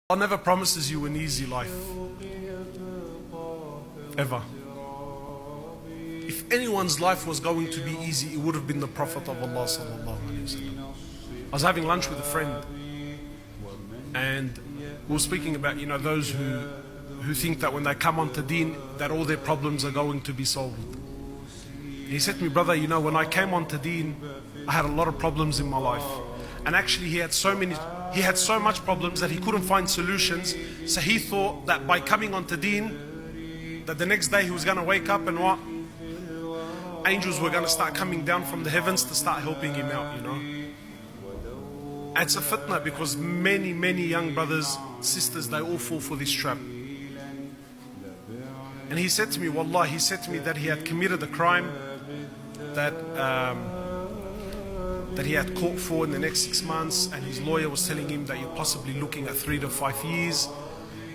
Allah never promises you an easy life. Ever. If anyone's life was going to be easy, it would have been the Prophet of Allah sallallahu alaihi wasallam. I was having lunch with a friend, and we were speaking about, those who think that when they come onto Deen, that all their problems are going to be solved. He said to me, brother, when I came onto Deen, I had a lot of problems in my life. And actually he had so much problems that he couldn't find solutions. So he thought that by coming onto Deen, that the next day he was going to wake up and what? Angels were going to start coming down from the heavens to start helping him out, It's a fitna because many, many young brothers, sisters, they all fall for this trap. And he said to me, wallah, he said to me that he had committed a crime that he had caught for in the next 6 months, and his lawyer was telling him that you're possibly looking at 3 to 5 years.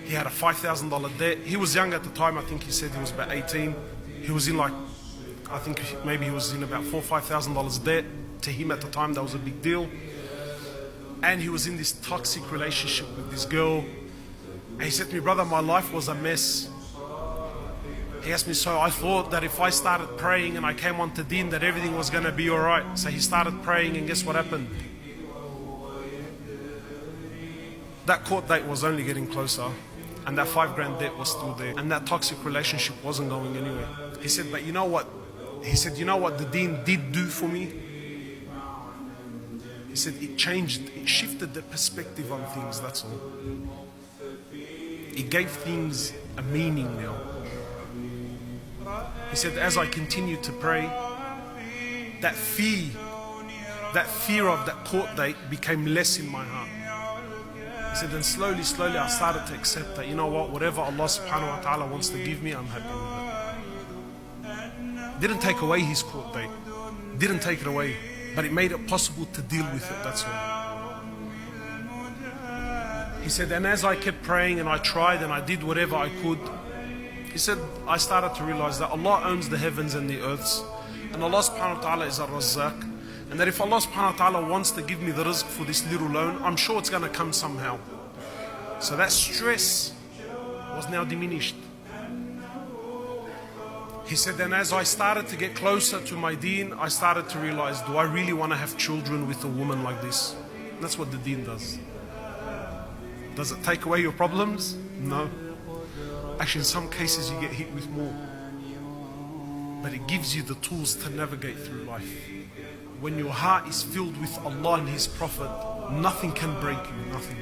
He had a $5,000 debt. He was young at the time. I think he said he was about 18. He was in maybe he was in about $4,000 or $5,000 debt. To him at the time, that was a big deal. And he was in this toxic relationship with this girl. And he said to me, brother, my life was a mess. He asked me, so I thought that if I started praying and I came onto Deen, that everything was going to be alright. So he started praying, and guess what happened? That court date was only getting closer, and that $5,000 debt was still there, and that toxic relationship wasn't going anywhere. He said, but you know what? He said, you know what the Deen did do for me? He said, it shifted the perspective on things, that's all. It gave things a meaning now. He said, as I continued to pray, that fear of that court date became less in my heart. He said, and slowly I started to accept that, whatever Allah subhanahu wa ta'ala wants to give me, I'm happy with it. Didn't take away his court date. Didn't take it away. But it made it possible to deal with it, that's all. He said, and as I kept praying and I tried and I did whatever I could, he said, I started to realize that Allah owns the heavens and the earths, and Allah subhanahu wa ta'ala is a razzaq, and that if Allah subhanahu wa ta'ala wants to give me the rizq for this little loan, I'm sure it's going to come somehow. So that stress was now diminished. He said, then as I started to get closer to my Deen, I started to realize, do I really want to have children with a woman like this? And that's what the Deen does. Does it take away your problems? No. Actually, in some cases you get hit with more. But it gives you the tools to navigate through life. When your heart is filled with Allah and His Prophet, nothing can break you, nothing.